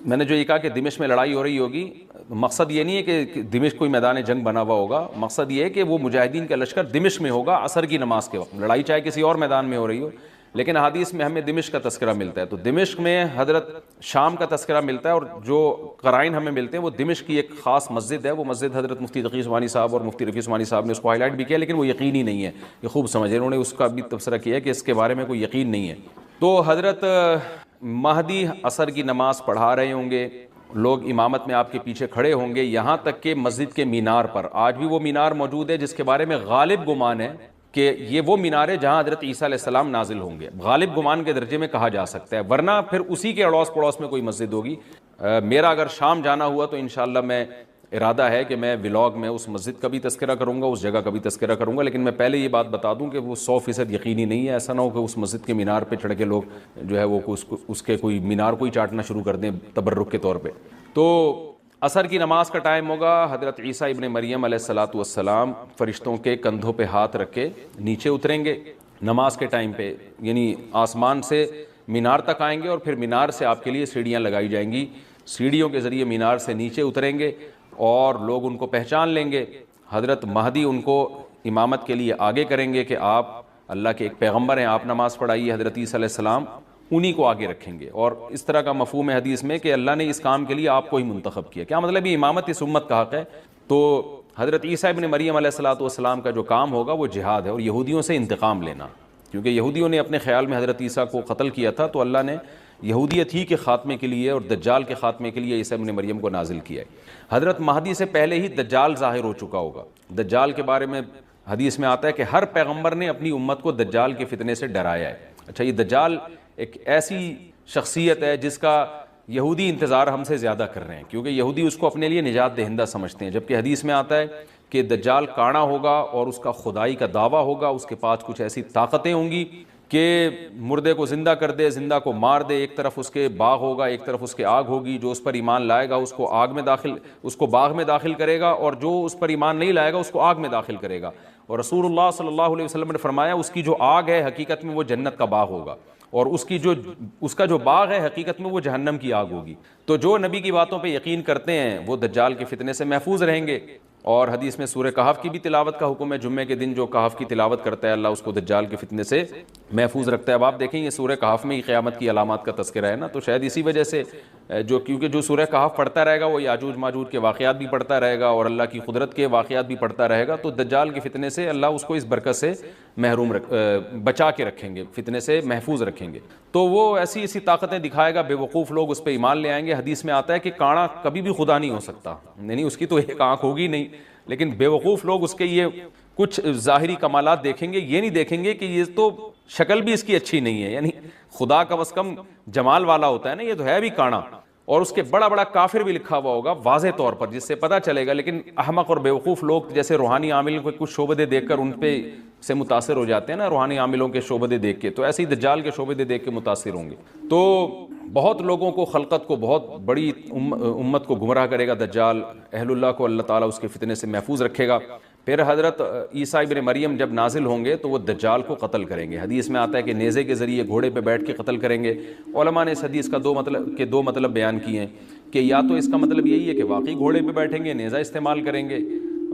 میں نے جو یہ کہا کہ دمشق میں لڑائی ہو رہی ہوگی، مقصد یہ نہیں ہے کہ دمشق کوئی میدان جنگ بنا ہوا ہوگا، مقصد یہ ہے کہ وہ مجاہدین کا لشکر دمشق میں ہوگا عصر کی نماز کے وقت. لڑائی چاہے کسی اور میدان میں ہو رہی ہو، لیکن حدیث میں ہمیں دمشق کا تذکرہ ملتا ہے. تو دمشق میں حضرت شام کا تذکرہ ملتا ہے، اور جو قرائن ہمیں ملتے ہیں وہ دمشق کی ایک خاص مسجد ہے. وہ مسجد حضرت مفتی تقی عثمانی صاحب اور مفتی رفیع عثمانی صاحب نے اس کو ہائی لائٹ بھی کیا، لیکن وہ یقینی نہیں ہے. یہ خوب سمجھے، انہوں نے اس کا بھی تبصرہ کیا کہ اس کے بارے میں کوئی یقین نہیں ہے. تو حضرت مہدی عصر کی نماز پڑھا رہے ہوں گے، لوگ امامت میں آپ کے پیچھے کھڑے ہوں گے، یہاں تک کہ مسجد کے مینار پر، آج بھی وہ مینار موجود ہے جس کے بارے میں غالب گمان ہے کہ یہ وہ مینار ہے جہاں حضرت عیسیٰ علیہ السلام نازل ہوں گے. غالب گمان کے درجے میں کہا جا سکتا ہے، ورنہ پھر اسی کے اڑوس پڑوس میں کوئی مسجد ہوگی. میرا اگر شام جانا ہوا تو انشاءاللہ میں ارادہ ہے کہ میں ولاگ میں اس مسجد کا بھی تذکرہ کروں گا، اس جگہ کا بھی تذکرہ کروں گا. لیکن میں پہلے یہ بات بتا دوں کہ وہ 100% یقینی نہیں ہے. ایسا نہ ہو کہ اس مسجد کے مینار پہ چڑھ کے لوگ جو ہے وہ اس کے کوئی مینار کو ہی چاٹنا شروع کر دیں تبرک کے طور پہ. تو عصر کی نماز کا ٹائم ہوگا، حضرت عیسیٰ ابن مریم علیہ السلام فرشتوں کے کندھوں پہ ہاتھ رکھ کے نیچے اتریں گے نماز کے ٹائم پہ، یعنی آسمان سے مینار تک آئیں گے، اور پھر مینار سے آپ کے لیے سیڑھیاں لگائی جائیں گی. سیڑھیوں کے ذریعے مینار سے نیچے اتریں گے اور لوگ ان کو پہچان لیں گے. حضرت مہدی ان کو امامت کے لیے آگے کریں گے کہ آپ اللہ کے ایک پیغمبر ہیں، آپ نماز پڑھائیے. حضرت عیسیٰ علیہ السلام انہی کو آگے رکھیں گے. اور اس طرح کا مفہوم ہے حدیث میں کہ اللہ نے اس کام کے لیے آپ کو ہی منتخب کیا. کیا مطلب یہ امامت اس امت کا حق ہے. تو حضرت عیسیٰ ابن مریم علیہ السلام کا جو کام ہوگا وہ جہاد ہے اور یہودیوں سے انتقام لینا، کیونکہ یہودیوں نے اپنے خیال میں حضرت عیسیٰ کو قتل کیا تھا، تو اللہ نے یہودیت ہی کے خاتمے کے لیے اور دجال کے خاتمے کے لیے عیسیٰ ابن مریم کو نازل کیا ہے. حضرت مہدی سے پہلے ہی دجال ظاہر ہو چکا ہوگا. دجال کے بارے میں حدیث میں آتا ہے کہ ہر پیغمبر نے اپنی امت کو دجال کے فتنے سے ڈرایا ہے. اچھا، یہ دجال ایک ایسی شخصیت ہے جس کا یہودی انتظار ہم سے زیادہ کر رہے ہیں، کیونکہ یہودی اس کو اپنے لیے نجات دہندہ سمجھتے ہیں، جبکہ حدیث میں آتا ہے کہ دجال کانا ہوگا اور اس کا خدائی کا دعویٰ ہوگا. اس کے پاس کچھ ایسی طاقتیں ہوں گی کہ مردے کو زندہ کر دے، زندہ کو مار دے. ایک طرف اس کے باغ ہوگا، ایک طرف اس کے آگ ہوگی. جو اس پر ایمان لائے گا اس کو باغ میں داخل کرے گا، اور جو اس پر ایمان نہیں لائے گا اس کو آگ میں داخل کرے گا. اور رسول اللہ صلی اللہ علیہ وسلم نے فرمایا اس کی جو آگ ہے حقیقت میں وہ جنت کا باغ ہوگا. اور اس کا جو باغ ہے حقیقت میں وہ جہنم کی آگ ہوگی۔ تو جو نبی کی باتوں پہ یقین کرتے ہیں وہ دجال کے فتنے سے محفوظ رہیں گے۔ اور حدیث میں سورہ کہف کی بھی تلاوت کا حکم ہے، جمعے کے دن جو کہف کی تلاوت کرتا ہے اللہ اس کو دجال کے فتنے سے محفوظ رکھتا ہے۔ اب آپ دیکھیں یہ سورہ کہف میں ہی قیامت کی علامات کا تذکرہ ہے نا، تو شاید اسی وجہ سے کیونکہ جو سورہ کہف پڑھتا رہے گا وہ یاجوج ماجوج کے واقعات بھی پڑھتا رہے گا اور اللہ کی قدرت کے واقعات بھی پڑھتا رہے گا، تو دجال کے فتنے سے اللہ اس کو اس برکت سے بچا کے رکھیں گے، فتنے سے محفوظ رکھیں گے۔ تو وہ ایسی طاقتیں دکھائے گا، بے وقوف لوگ اس پہ ایمان لے آئیں گے۔ حدیث میں آتا ہے کہ کاڑا کبھی بھی خدا نہیں ہو سکتا، یعنی اس کی تو ایک آنکھ ہوگی نہیں، لیکن بے وقوف لوگ اس کے یہ کچھ ظاہری کمالات دیکھیں گے، یہ نہیں دیکھیں گے کہ یہ تو شکل بھی اس کی اچھی نہیں ہے، یعنی خدا کا بس کم جمال والا ہوتا ہے نا، یہ تو ہے بھی کانا، اور اس کے بڑا بڑا کافر بھی لکھا ہوا ہوگا واضح طور پر، جس سے پتہ چلے گا۔ لیکن احمق اور بیوقوف لوگ جیسے روحانی عامل کو کچھ شعبدے دیکھ کر ان پہ سے متاثر ہو جاتے ہیں نا، روحانی عاملوں کے شعبدے دیکھ کے، تو ایسے ہی دجال کے شعبدے دیکھ کے متاثر ہوں گے۔ تو بہت لوگوں کو، خلقت کو، بہت بڑی امت کو گمراہ کرے گا دجال، اہل اللہ کو اللہ تعالیٰ اس کے فتنے سے محفوظ رکھے گا۔ پھر حضرت عیسیٰ ابن مریم جب نازل ہوں گے تو وہ دجال کو قتل کریں گے۔ حدیث میں آتا ہے کہ نیزے کے ذریعے گھوڑے پہ بیٹھ کے قتل کریں گے۔ علماء نے اس حدیث کا دو مطلب بیان کیے ہیں کہ یا تو اس کا مطلب یہی ہے کہ واقعی گھوڑے پہ بیٹھیں گے، نیزہ استعمال کریں گے،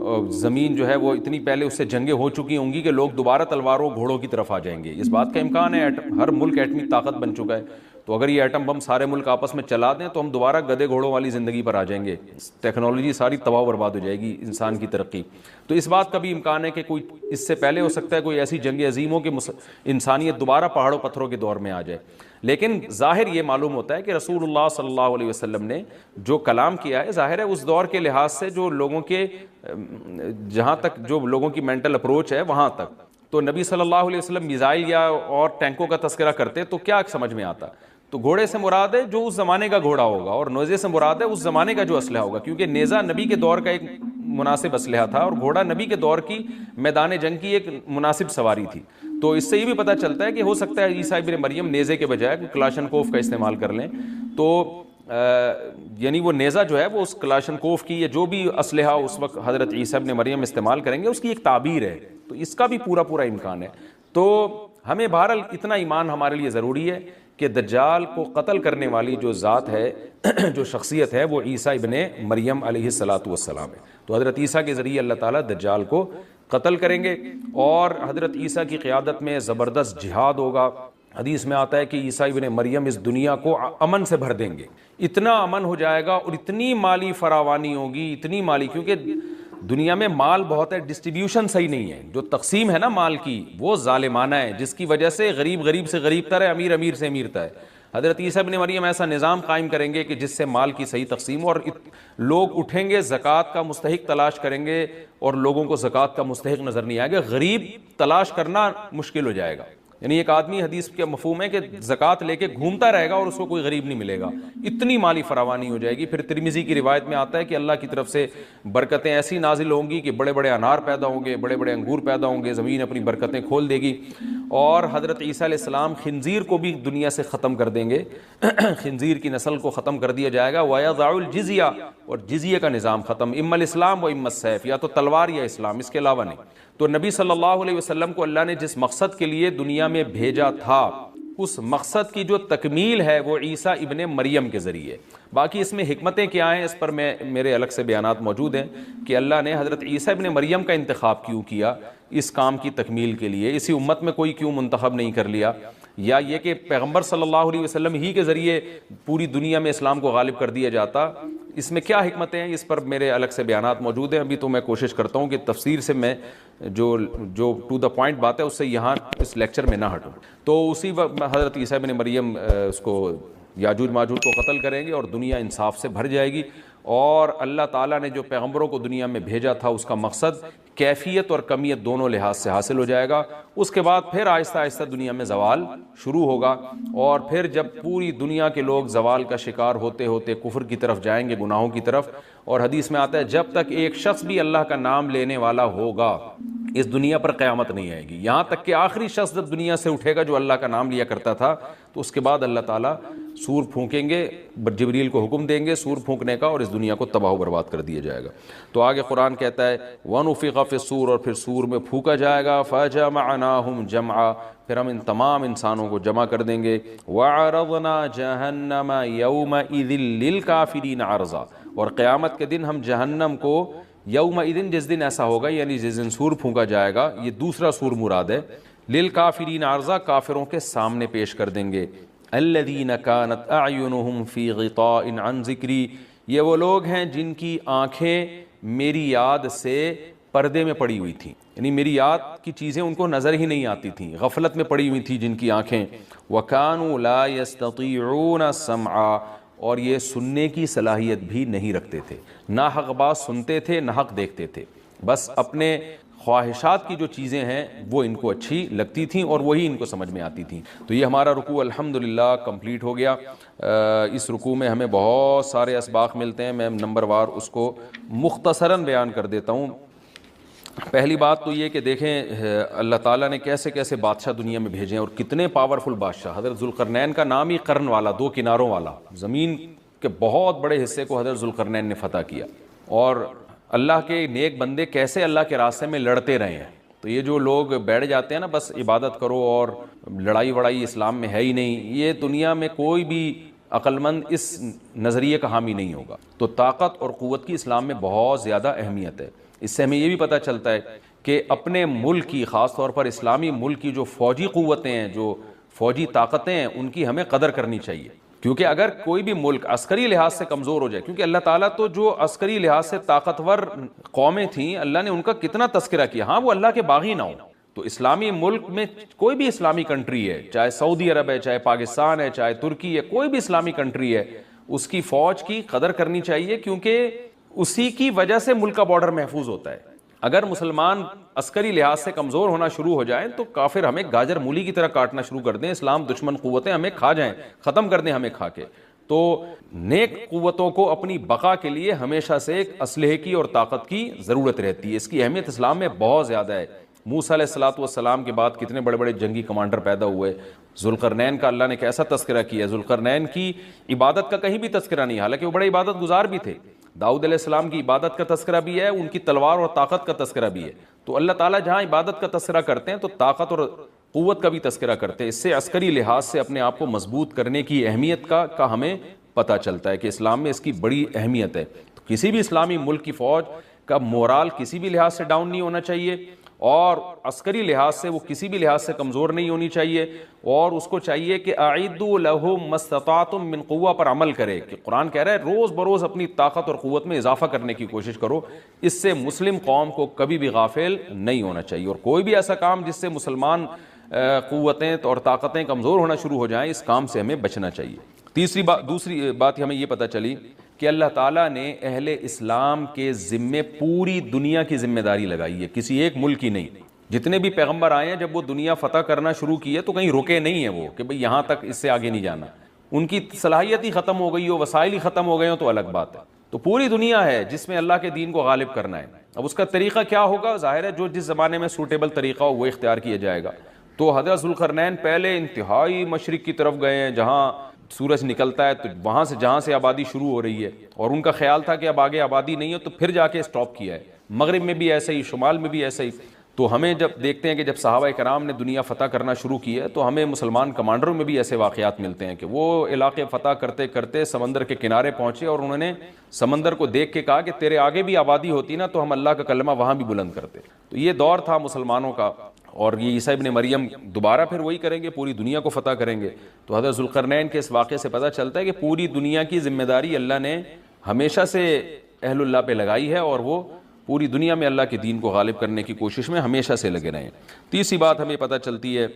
اور زمین جو ہے وہ اتنی پہلے اس سے جنگیں ہو چکی ہوں گی کہ لوگ دوبارہ تلواروں گھوڑوں کی طرف آ جائیں گے۔ اس بات کا امکان ہے، ہر ملک ایٹمی طاقت بن چکا ہے، تو اگر یہ ایٹم بم سارے ملک آپس میں چلا دیں تو ہم دوبارہ گدے گھوڑوں والی زندگی پر آ جائیں گے، ٹیکنالوجی ساری تباہ و برباد ہو جائے گی، انسان کی ترقی۔ تو اس بات کا بھی امکان ہے کہ کوئی اس سے پہلے ہو سکتا ہے کوئی ایسی جنگ عظیم ہو کہ انسانیت دوبارہ پہاڑوں پتھروں کے دور میں آ جائے۔ لیکن ظاہر یہ معلوم ہوتا ہے کہ رسول اللہ صلی اللہ علیہ وسلم نے جو کلام کیا ہے، ظاہر ہے اس دور کے لحاظ سے جو لوگوں کے جہاں تک جو لوگوں کی مینٹل اپروچ ہے وہاں تک، تو نبی صلی اللہ علیہ وسلم میزائل یا اور ٹینکوں کا تذکرہ کرتے تو کیا سمجھ میں آتا؟ تو گھوڑے سے مراد ہے جو اس زمانے کا گھوڑا ہوگا، اور نیزے سے مراد ہے اس زمانے کا جو اسلحہ ہوگا، کیونکہ نیزہ نبی کے دور کا ایک مناسب اسلحہ تھا اور گھوڑا نبی کے دور کی میدان جنگ کی ایک مناسب سواری تھی۔ تو اس سے یہ بھی پتہ چلتا ہے کہ ہو سکتا ہے عیسیٰ ابن مریم نیزے کے بجائے کلاشنکوف کا استعمال کر لیں، تو یعنی وہ نیزہ جو ہے وہ اس کلاشنکوف کی یا جو بھی اسلحہ اس وقت حضرت عیسیٰ ابن مریم استعمال کریں گے اس کی ایک تعبیر ہے، تو اس کا بھی پورا امکان ہے۔ تو ہمیں بہرحال اتنا ایمان ہمارے لیے ضروری ہے کہ دجال کو قتل کرنے والی جو ذات ہے، جو شخصیت ہے، وہ عیسیٰ ابن مریم علیہ السلام ہے۔ تو حضرت عیسیٰ کے ذریعے اللہ تعالیٰ دجال کو قتل کریں گے، اور حضرت عیسیٰ کی قیادت میں زبردست جہاد ہوگا۔ حدیث میں آتا ہے کہ عیسیٰ ابن مریم اس دنیا کو امن سے بھر دیں گے، اتنا امن ہو جائے گا اور اتنی مالی فراوانی ہوگی، اتنی مالی، کیونکہ دنیا میں مال بہت ہے، ڈسٹریبیوشن صحیح نہیں ہے، جو تقسیم ہے نا مال کی وہ ظالمانہ ہے، جس کی وجہ سے غریب سے غریب تر ہے، امیر سے امیر تر ہے۔ حضرت عیسیٰ ابن مریم ایسا نظام قائم کریں گے کہ جس سے مال کی صحیح تقسیم، اور لوگ اٹھیں گے زکوٰۃ کا مستحق تلاش کریں گے اور لوگوں کو زکوٰۃ کا مستحق نظر نہیں آئے گا، غریب تلاش کرنا مشکل ہو جائے گا۔ یعنی ایک آدمی، حدیث کے مفہوم ہے کہ زکوٰۃ لے کے گھومتا رہے گا اور اس کو کوئی غریب نہیں ملے گا، اتنی مالی فراوانی ہو جائے گی۔ پھر ترمذی کی روایت میں آتا ہے کہ اللہ کی طرف سے برکتیں ایسی نازل ہوں گی کہ بڑے بڑے انار پیدا ہوں گے، بڑے بڑے انگور پیدا ہوں گے، زمین اپنی برکتیں کھول دے گی، اور حضرت عیسیٰ علیہ السلام خنزیر کو بھی دنیا سے ختم کر دیں گے، خنزیر کی نسل کو ختم کر دیا جائے گا، وَيَضَعُ الْجِزْيَةَ، اور جزیہ کا نظام ختم، اما الاسلام و اما السیف، یا تو تلوار یا اسلام، اس کے علاوہ نہیں۔ تو نبی صلی اللہ علیہ وسلم کو اللہ نے جس مقصد کے لیے دنیا میں بھیجا تھا، اس مقصد کی جو تکمیل ہے وہ عیسیٰ ابن مریم کے ذریعے۔ باقی اس میں حکمتیں کیا ہیں، اس پر میرے الگ سے بیانات موجود ہیں کہ اللہ نے حضرت عیسیٰ ابن مریم کا انتخاب کیوں کیا اس کام کی تکمیل کے لیے، اسی امت میں کوئی کیوں منتخب نہیں کر لیا، یا یہ کہ پیغمبر صلی اللہ علیہ وسلم ہی کے ذریعے پوری دنیا میں اسلام کو غالب کر دیا جاتا، اس میں کیا حکمتیں ہیں، اس پر میرے الگ سے بیانات موجود ہیں۔ ابھی تو میں کوشش کرتا ہوں کہ تفسیر سے میں جو ٹو دا پوائنٹ بات ہے اس سے یہاں اس لیکچر میں نہ ہٹوں۔ تو اسی وقت حضرت عیسیٰ ابن مریم اس کو یاجوج ماجوج کو قتل کریں گے اور دنیا انصاف سے بھر جائے گی، اور اللہ تعالیٰ نے جو پیغمبروں کو دنیا میں بھیجا تھا اس کا مقصد کیفیت اور کمیت دونوں لحاظ سے حاصل ہو جائے گا۔ اس کے بعد پھر آہستہ آہستہ دنیا میں زوال شروع ہوگا، اور پھر جب پوری دنیا کے لوگ زوال کا شکار ہوتے ہوتے کفر کی طرف جائیں گے، گناہوں کی طرف، اور حدیث میں آتا ہے جب تک ایک شخص بھی اللہ کا نام لینے والا ہوگا اس دنیا پر قیامت نہیں آئے گی، یہاں تک کہ آخری شخص جب دنیا سے اٹھے گا جو اللہ کا نام لیا کرتا تھا، تو اس کے بعد اللہ تعالیٰ سور پھونکیں گے، جبریل کو حکم دیں گے سور پھونکنے کا، اور اس دنیا کو تباہ و برباد کر دیا جائے گا۔ تو آگے قرآن کہتا ہے وَنُفِخَ فِي الصُّورِ، اور پھر سور میں پھونکا جائے گا، فَجَمَعَ فجمعناہم جمعا، پھر ہم ان تمام انسانوں کو جمع کر دیں گے. وعرضنا جہنم یومئذ للکافرین عرضا، اور قیامت کے دن ہم جہنم کو یومئذ، جس دن ایسا ہوگا یعنی جس دن سور پھونکا جائے گا، یہ دوسرا سور مراد ہے، للکافرین عرضا، کافروں کے سامنے پیش کر دیں گے. الذین کانت اعینہم فی غطاء عن ذکری، یہ وہ لوگ ہیں جن کی آنکھیں میری یاد سے پردے میں پڑی ہوئی تھیں، یعنی میری یاد کی چیزیں ان کو نظر ہی نہیں آتی تھیں، غفلت میں پڑی ہوئی تھی جن کی آنکھیں. وَكَانُوا لَا يَسْتَطِيعُونَ السَّمْعَ، اور یہ سننے کی صلاحیت بھی نہیں رکھتے تھے، نہ حق بات سنتے تھے نہ حق دیکھتے تھے، بس اپنے خواہشات کی جو چیزیں ہیں وہ ان کو اچھی لگتی تھیں اور وہی ان کو سمجھ میں آتی تھیں. تو یہ ہمارا رکوع الحمدللہ کمپلیٹ ہو گیا. اس رکوع میں ہمیں بہت سارے اسباق ملتے ہیں، میں نمبر وار اس کو مختصراً بیان کر دیتا ہوں. پہلی بات تو یہ کہ دیکھیں اللہ تعالیٰ نے کیسے کیسے بادشاہ دنیا میں بھیجے ہیں اور کتنے پاورفل بادشاہ. حضرت ذوالقرنین کا نام ہی قرن والا، دو کناروں والا، زمین کے بہت بڑے حصے کو حضرت ذوالقرنین نے فتح کیا. اور اللہ کے نیک بندے کیسے اللہ کے راستے میں لڑتے رہے ہیں. تو یہ جو لوگ بیٹھ جاتے ہیں نا بس عبادت کرو اور لڑائی وڑائی اسلام میں ہے ہی نہیں، یہ دنیا میں کوئی بھی عقل مند اس نظریے کا حامی نہیں ہوگا. تو طاقت اور قوت کی اسلام میں بہت زیادہ اہمیت ہے. اس سے ہمیں یہ بھی پتہ چلتا ہے کہ اپنے ملک کی، خاص طور پر اسلامی ملک کی جو فوجی قوتیں ہیں، جو فوجی طاقتیں ہیں، ان کی ہمیں قدر کرنی چاہیے. کیونکہ اگر کوئی بھی ملک عسکری لحاظ سے کمزور ہو جائے، کیونکہ اللہ تعالیٰ تو جو عسکری لحاظ سے طاقتور قومیں تھیں اللہ نے ان کا کتنا تذکرہ کیا، ہاں وہ اللہ کے باغی نہ ہوں. تو اسلامی ملک میں کوئی بھی اسلامی کنٹری ہے، چاہے سعودی عرب ہے، چاہے پاکستان ہے، چاہے ترکی ہے، کوئی بھی اسلامی کنٹری ہے، اس کی فوج کی قدر کرنی چاہیے، کیونکہ اسی کی وجہ سے ملک کا بارڈر محفوظ ہوتا ہے. اگر مسلمان عسکری لحاظ سے کمزور ہونا شروع ہو جائیں تو کافر ہمیں گاجر مولی کی طرح کاٹنا شروع کر دیں، اسلام دشمن قوتیں ہمیں کھا جائیں، ختم کر دیں ہمیں کھا کے. تو نیک قوتوں کو اپنی بقا کے لیے ہمیشہ سے ایک اسلحے کی اور طاقت کی ضرورت رہتی ہے. اس کی اہمیت اسلام میں بہت زیادہ ہے. موسیٰ علیہ الصلوۃ والسلام کے بعد کتنے بڑے بڑے جنگی کمانڈر پیدا ہوئے. ذوالقرنین کا اللہ نے کیسا تذکرہ کیا. ذوالقرنین کی عبادت کا کہیں بھی تذکرہ نہیں، حالانکہ وہ بڑے عبادت گزار بھی تھے. داؤد علیہ السلام کی عبادت کا تذکرہ بھی ہے، ان کی تلوار اور طاقت کا تذکرہ بھی ہے. تو اللہ تعالیٰ جہاں عبادت کا تذکرہ کرتے ہیں تو طاقت اور قوت کا بھی تذکرہ کرتے ہیں. اس سے عسکری لحاظ سے اپنے آپ کو مضبوط کرنے کی اہمیت کا ہمیں پتہ چلتا ہے کہ اسلام میں اس کی بڑی اہمیت ہے. تو کسی بھی اسلامی ملک کی فوج کا مورال کسی بھی لحاظ سے ڈاؤن نہیں ہونا چاہیے، اور عسکری لحاظ سے وہ کسی بھی لحاظ سے کمزور نہیں ہونی چاہیے. اور اس کو چاہیے کہ اعدوا لهم ما استطعتم من قوہ پر عمل کرے، کہ قرآن کہہ رہا ہے روز بروز اپنی طاقت اور قوت میں اضافہ کرنے کی کوشش کرو. اس سے مسلم قوم کو کبھی بھی غافل نہیں ہونا چاہیے، اور کوئی بھی ایسا کام جس سے مسلمان قوتیں اور طاقتیں کمزور ہونا شروع ہو جائیں، اس کام سے ہمیں بچنا چاہیے. دوسری بات ہمیں یہ پتہ چلی کہ اللہ تعالیٰ نے اہل اسلام کے ذمے پوری دنیا کی ذمہ داری لگائی ہے، کسی ایک ملک کی نہیں. جتنے بھی پیغمبر آئے ہیں جب وہ دنیا فتح کرنا شروع کی ہے تو کہیں رکے نہیں ہیں وہ کہ بھئی یہاں تک، اس سے آگے نہیں جانا. ان کی صلاحیت ہی ختم ہو گئی ہو، وسائل ہی ختم ہو گئے ہوں تو الگ بات ہے. تو پوری دنیا ہے جس میں اللہ کے دین کو غالب کرنا ہے. اب اس کا طریقہ کیا ہوگا؟ ظاہر ہے جو جس زمانے میں سوٹیبل طریقہ ہو وہ اختیار کیا جائے گا. تو حضرت ذوالقرنین پہلے انتہائی مشرق کی طرف گئے ہیں جہاں سورج نکلتا ہے، تو وہاں سے جہاں سے آبادی شروع ہو رہی ہے، اور ان کا خیال تھا کہ اب آگے آبادی نہیں ہے تو پھر جا کے سٹاپ کیا ہے. مغرب میں بھی ایسے ہی، شمال میں بھی ایسے ہی. تو ہمیں جب دیکھتے ہیں کہ جب صحابہ کرام نے دنیا فتح کرنا شروع کی ہے تو ہمیں مسلمان کمانڈروں میں بھی ایسے واقعات ملتے ہیں کہ وہ علاقے فتح کرتے کرتے سمندر کے کنارے پہنچے اور انہوں نے سمندر کو دیکھ کے کہا کہ تیرے آگے بھی آبادی ہوتی نا تو ہم اللہ کا کلمہ وہاں بھی بلند کرتے. تو یہ دور تھا مسلمانوں کا، اور یہ عیسیٰ ابن مریم دوبارہ پھر وہی کریں گے، پوری دنیا کو فتح کریں گے. تو حضرت ذوالقرنین کے اس واقعے سے پتہ چلتا ہے کہ پوری دنیا کی ذمہ داری اللہ نے ہمیشہ سے اہل اللہ پہ لگائی ہے، اور وہ پوری دنیا میں اللہ کے دین کو غالب کرنے کی کوشش میں ہمیشہ سے لگے رہے ہیں. تیسری بات ہمیں پتہ چلتی ہے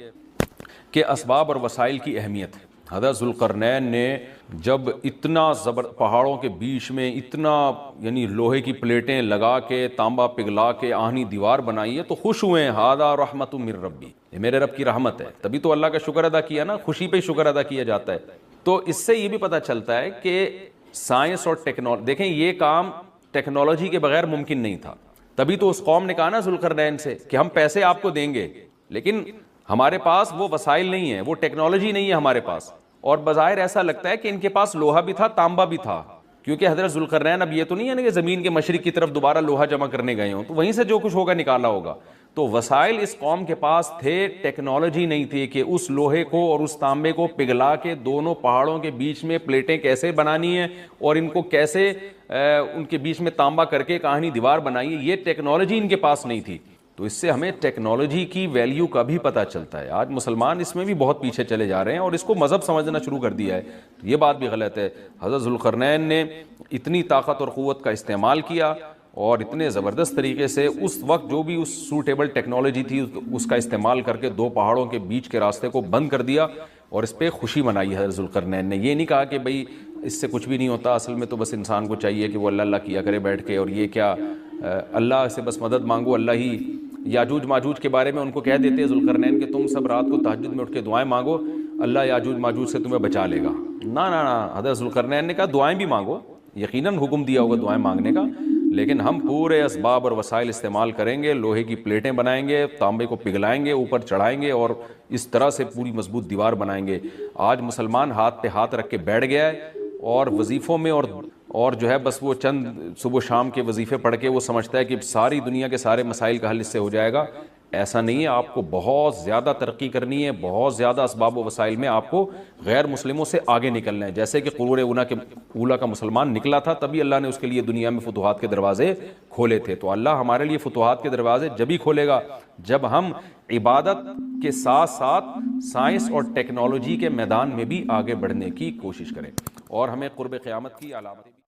کہ اسباب اور وسائل کی اہمیت. حضرت ذوالقرنین نے جب اتنا پہاڑوں کے بیچ میں اتنا یعنی لوہے کی پلیٹیں لگا کے تانبا پگھلا کے آہنی دیوار بنائی ہے تو خوش ہوئے ہیں. ھذا رحمت من ربی، یہ میرے رب کی رحمت ہے. تبھی تو اللہ کا شکر ادا کیا نا، خوشی پہ شکر ادا کیا جاتا ہے. تو اس سے یہ بھی پتہ چلتا ہے کہ سائنس اور ٹیکنالوجی، دیکھیں یہ کام ٹیکنالوجی کے بغیر ممکن نہیں تھا. تبھی تو اس قوم نے کہا نا ذوالقرنین سے کہ ہم پیسے آپ کو دیں گے، لیکن ہمارے پاس وہ وسائل نہیں ہیں، وہ ٹیکنالوجی نہیں ہے ہمارے پاس. اور بظاہر ایسا لگتا ہے کہ ان کے پاس لوہا بھی تھا، تانبا بھی تھا، کیونکہ حضرت ذوالقرنین اب یہ تو نہیں ہے نا کہ زمین کے مشرق کی طرف دوبارہ لوہا جمع کرنے گئے ہوں، تو وہیں سے جو کچھ ہوگا نکالا ہوگا. تو وسائل اس قوم کے پاس تھے، ٹیکنالوجی نہیں تھی کہ اس لوہے کو اور اس تانبے کو پگھلا کے دونوں پہاڑوں کے بیچ میں پلیٹیں کیسے بنانی ہیں اور ان کو کیسے ان کے بیچ میں تانبا کر کے کاہنی دیوار بنائی ہے، یہ ٹیکنالوجی ان کے پاس نہیں تھی. تو اس سے ہمیں ٹیکنالوجی کی ویلیو کا بھی پتہ چلتا ہے. آج مسلمان اس میں بھی بہت پیچھے چلے جا رہے ہیں اور اس کو مذہب سمجھنا شروع کر دیا ہے. یہ بات بھی غلط ہے. حضرت ذوالقرنین نے اتنی طاقت اور قوت کا استعمال کیا اور اتنے زبردست طریقے سے اس وقت جو بھی اس سوٹیبل ٹیکنالوجی تھی اس کا استعمال کر کے دو پہاڑوں کے بیچ کے راستے کو بند کر دیا اور اس پہ خوشی منائی حضرت ذوالقرنین نے. یہ نہیں کہا کہ بھئی اس سے کچھ بھی نہیں ہوتا، اصل میں تو بس انسان کو چاہیے کہ وہ اللہ اللہ کیا کرے بیٹھ کے، اور یہ کیا اللہ سے بس مدد مانگو، اللہ ہی. یاجوج ماجوج کے بارے میں ان کو کہہ دیتے ہیں ذوالقرنین کہ تم سب رات کو تہجد میں اٹھ کے دعائیں مانگو، اللہ یاجوج ماجوج سے تمہیں بچا لے گا. نہ نہ نہ، حضرت ذوالقرنین نے کہا دعائیں بھی مانگو، یقیناً حکم دیا ہوگا دعائیں مانگنے کا، لیکن ہم پورے اسباب اور وسائل استعمال کریں گے، لوہے کی پلیٹیں بنائیں گے، تانبے کو پگھلائیں گے، اوپر چڑھائیں گے اور اس طرح سے پوری مضبوط دیوار بنائیں گے. آج مسلمان ہاتھ پہ ہاتھ رکھ کے بیٹھ گیا ہے اور وظیفوں میں اور جو ہے بس وہ چند صبح شام کے وظیفے پڑھ کے وہ سمجھتا ہے کہ ساری دنیا کے سارے مسائل کا حل اس سے ہو جائے گا. ایسا نہیں ہے. آپ کو بہت زیادہ ترقی کرنی ہے، بہت زیادہ اسباب و وسائل میں آپ کو غیر مسلموں سے آگے نکلنا ہے. جیسے کہ قرون اولیٰ کا مسلمان نکلا تھا، تبھی اللہ نے اس کے لیے دنیا میں فتوحات کے دروازے کھولے تھے. تو اللہ ہمارے لیے فتوحات کے دروازے جبھی کھولے گا جب ہم عبادت کے ساتھ ساتھ سائنس اور ٹیکنالوجی کے میدان میں بھی آگے بڑھنے کی کوشش کریں، اور ہمیں قرب قیامت کی علامت